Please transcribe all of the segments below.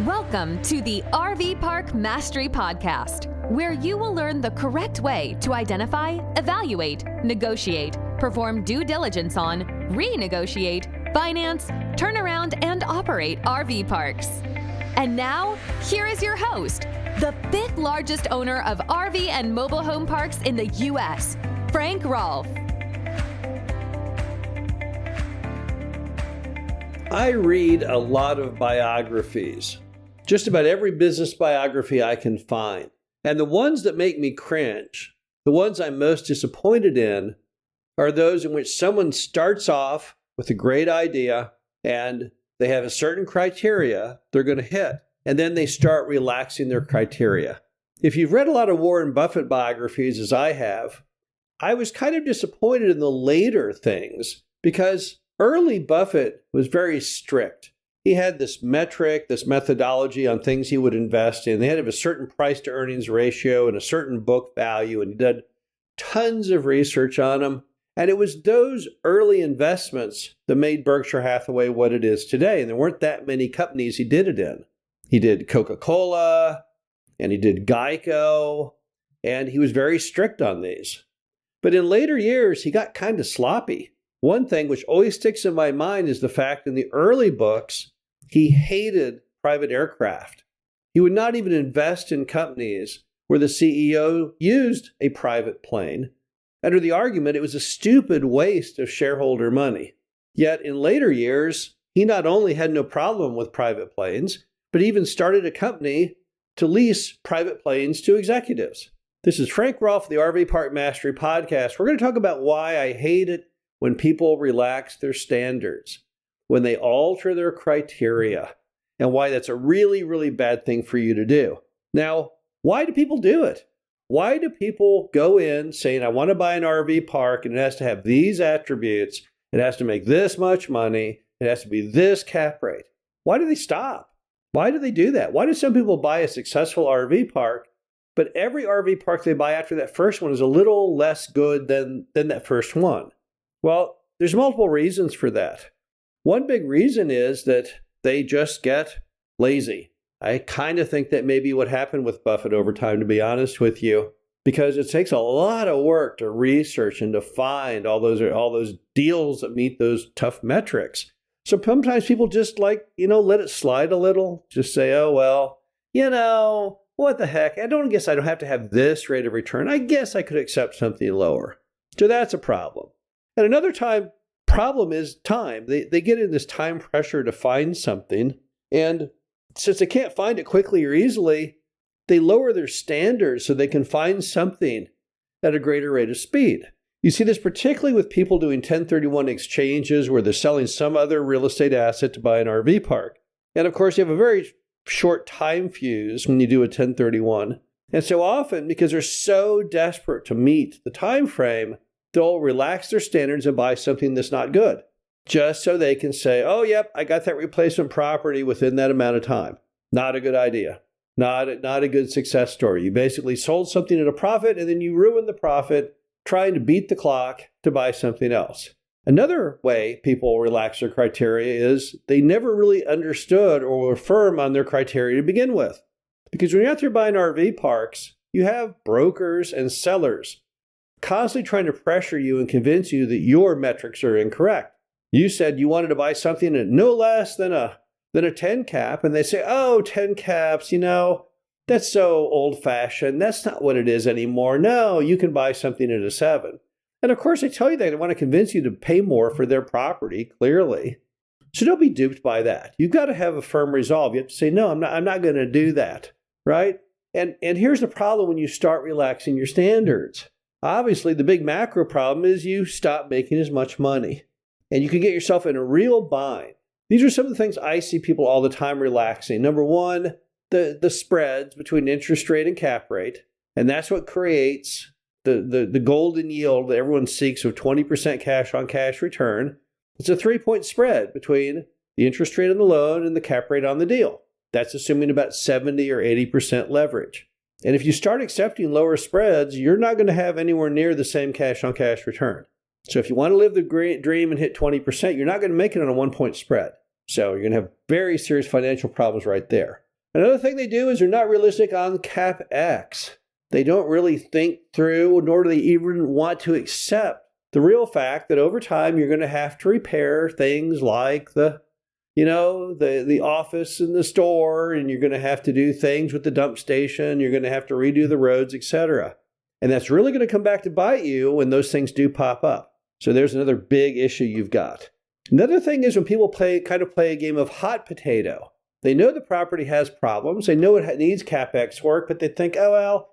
Welcome to the RV Park Mastery Podcast, where you will learn the correct way to identify, evaluate, negotiate, perform due diligence on, renegotiate, finance, turn around, and operate RV parks. And now, here is your host, the fifth largest owner of RV and mobile home parks in the U.S., Frank Rolfe. I read a lot of biographies, just about every business biography I can find. And the ones that make me cringe, the ones I'm most disappointed in, are those in which someone starts off with a great idea and they have a certain criteria they're going to hit, and then they start relaxing their criteria. If you've read a lot of Warren Buffett biographies, as I have, I was kind of disappointed in the later things because early Buffett was very strict. He had this metric, this methodology on things he would invest in. They had to have a certain price to earnings ratio and a certain book value, and he did tons of research on them. And it was those early investments that made Berkshire Hathaway what it is today. And there weren't that many companies he did it in. He did Coca-Cola, and he did Geico, and he was very strict on these. But in later years, he got kind of sloppy. One thing which always sticks in my mind is the fact in the early books, he hated private aircraft. He would not even invest in companies where the CEO used a private plane, under the argument it was a stupid waste of shareholder money. Yet in later years, he not only had no problem with private planes, but even started a company to lease private planes to executives. This is Frank Rolfe, the RV Park Mastery Podcast. We're going to talk about why I hate it when people relax their standards, when they alter their criteria, and why that's a really, really bad thing for you to do. Now, why do people do it? Why do people go in saying, I want to buy an RV park and it has to have these attributes, it has to make this much money, it has to be this cap rate? Why do they stop? Why do they do that? Why do some people buy a successful RV park, but every RV park they buy after that first one is a little less good than that first one? Well, there's multiple reasons for that. One big reason is that they just get lazy. I kind of think that may be what happened with Buffett over time, to be honest with you, because it takes a lot of work to research and to find all those deals that meet those tough metrics. So sometimes people just let it slide a little, just say, oh, well, what the heck? I guess I don't have to have this rate of return. I guess I could accept something lower. So that's a problem. And another problem is time. They get in this time pressure to find something, and since they can't find it quickly or easily, they lower their standards so they can find something at a greater rate of speed. You see this particularly with people doing 1031 exchanges where they're selling some other real estate asset to buy an RV park. And of course, you have a very short time fuse when you do a 1031. And so often, because they're so desperate to meet the time frame, they'll relax their standards and buy something that's not good, just so they can say, oh, yep, I got that replacement property within that amount of time. Not a good idea. Not a good success story. You basically sold something at a profit, and then you ruined the profit trying to beat the clock to buy something else. Another way people relax their criteria is they never really understood or were firm on their criteria to begin with. Because when you're out there buying RV parks, you have brokers and sellers constantly trying to pressure you and convince you that your metrics are incorrect. You said you wanted to buy something at no less than a 10 cap, and they say, oh, 10 caps, that's so old-fashioned. That's not what it is anymore. No, you can buy something at a 7. And of course, they tell you that they want to convince you to pay more for their property, clearly. So don't be duped by that. You've got to have a firm resolve. You have to say, no, I'm not going to do that, right? And here's the problem when you start relaxing your standards. Obviously, the big macro problem is you stop making as much money, and you can get yourself in a real bind. These are some of the things I see people all the time relaxing. Number one, the spreads between interest rate and cap rate, and that's what creates the golden yield that everyone seeks of 20% cash on cash return. It's a 3-point spread between the interest rate on the loan and the cap rate on the deal. That's assuming about 70 or 80% leverage. And if you start accepting lower spreads, you're not going to have anywhere near the same cash on cash return. So if you want to live the great dream and hit 20%, you're not going to make it on a 1-point spread. So you're going to have very serious financial problems right there. Another thing they do is they're not realistic on CapEx. They don't really think through, nor do they even want to accept the real fact that over time you're going to have to repair things like the office and the store, and you're going to have to do things with the dump station. You're going to have to redo the roads, etc. And that's really going to come back to bite you when those things do pop up. So there's another big issue you've got. Another thing is when people play a game of hot potato. They know the property has problems. They know it needs CapEx work, but they think, oh, well,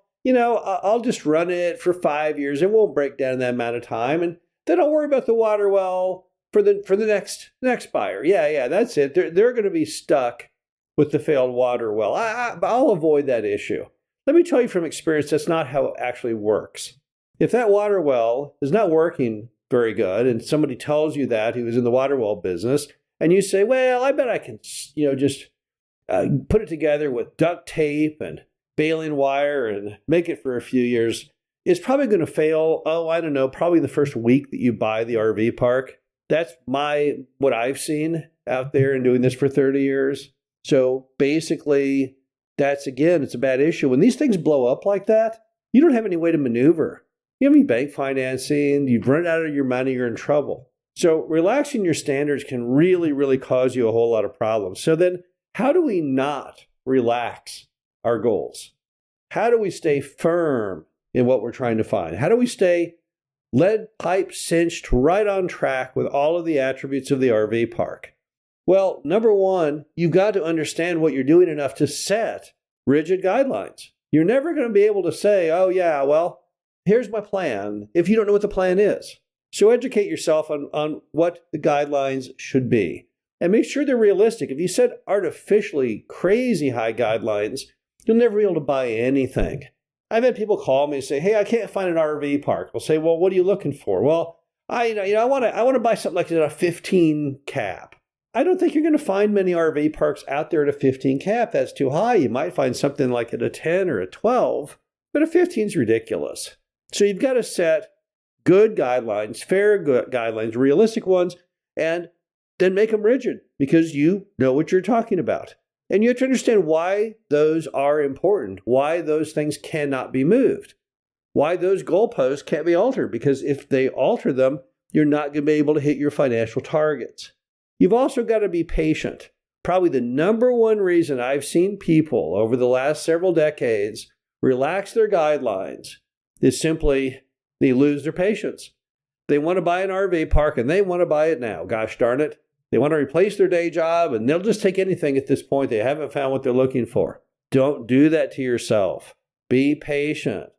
I'll just run it for 5 years. It won't break down in that amount of time. And then I'll worry about the water well for the next buyer. Yeah, that's it. They're going to be stuck with the failed water well. I'll avoid that issue. Let me tell you from experience, that's not how it actually works. If that water well is not working very good, and somebody tells you that who is in the water well business, and you say, well, I bet I can, just put it together with duct tape and baling wire and make it for a few years, it's probably going to fail, probably the first week that you buy the RV park. That's what I've seen out there in doing this for 30 years. So basically, it's a bad issue. When these things blow up like that, you don't have any way to maneuver. You have any bank financing, you've run out of your money, you're in trouble. So relaxing your standards can really, really cause you a whole lot of problems. So then how do we not relax our goals? How do we stay firm in what we're trying to find? How do we stay lead pipe cinched right on track with all of the attributes of the RV park? Well, number one, you've got to understand what you're doing enough to set rigid guidelines. You're never going to be able to say, oh yeah, well, here's my plan, if you don't know what the plan is. So educate yourself on what the guidelines should be. And make sure they're realistic. If you set artificially crazy high guidelines, you'll never be able to buy anything. I've had people call me and say, hey, I can't find an RV park. I'll say, well, what are you looking for? Well, I want to buy something like a 15 cap. I don't think you're going to find many RV parks out there at a 15 cap. That's too high. You might find something like at a 10 or a 12, but a 15 is ridiculous. So you've got to set good guidelines, fair good guidelines, realistic ones, and then make them rigid because you know what you're talking about. And you have to understand why those are important, why those things cannot be moved, why those goalposts can't be altered, because if they alter them, you're not going to be able to hit your financial targets. You've also got to be patient. Probably the number one reason I've seen people over the last several decades relax their guidelines is simply they lose their patience. They want to buy an RV park and they want to buy it now. Gosh darn it. They want to replace their day job and they'll just take anything at this point. They haven't found what they're looking for. Don't do that to yourself. Be patient.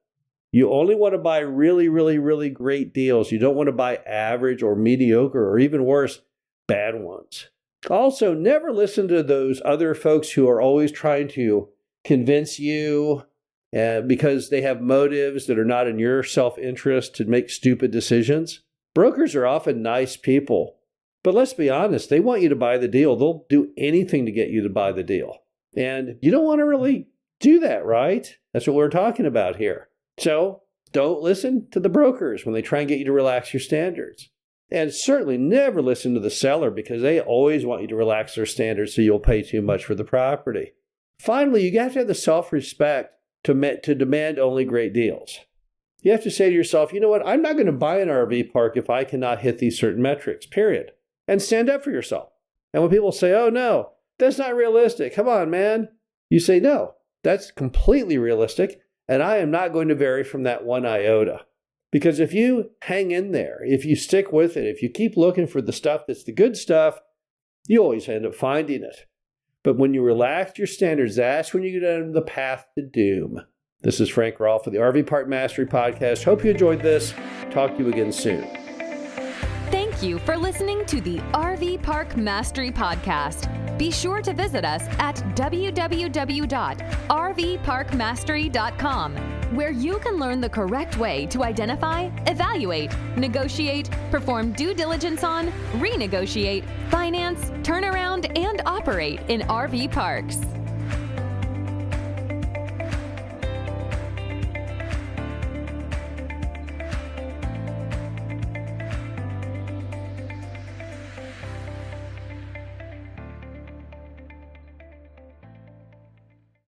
You only want to buy really, really, really great deals. You don't want to buy average or mediocre or even worse, bad ones. Also, never listen to those other folks who are always trying to convince you because they have motives that are not in your self-interest to make stupid decisions. Brokers are often nice people. But let's be honest, they want you to buy the deal. They'll do anything to get you to buy the deal. And you don't want to really do that, right? That's what we're talking about here. So don't listen to the brokers when they try and get you to relax your standards. And certainly never listen to the seller because they always want you to relax their standards so you'll pay too much for the property. Finally, you have to have the self-respect to demand only great deals. You have to say to yourself, you know what, I'm not going to buy an RV park if I cannot hit these certain metrics, period. And stand up for yourself. And when people say, oh no, that's not realistic, come on, man. You say, no, that's completely realistic. And I am not going to vary from that one iota. Because if you hang in there, if you stick with it, if you keep looking for the stuff that's the good stuff, you always end up finding it. But when you relax your standards, that's when you get on the path to doom. This is Frank Rolfe for the RV Park Mastery Podcast. Hope you enjoyed this. Talk to you again soon. Thank you for listening to the RV Park Mastery Podcast. Be sure to visit us at www.rvparkmastery.com, where you can learn the correct way to identify, evaluate, negotiate, perform due diligence on, renegotiate, finance, turn around, and operate in RV parks.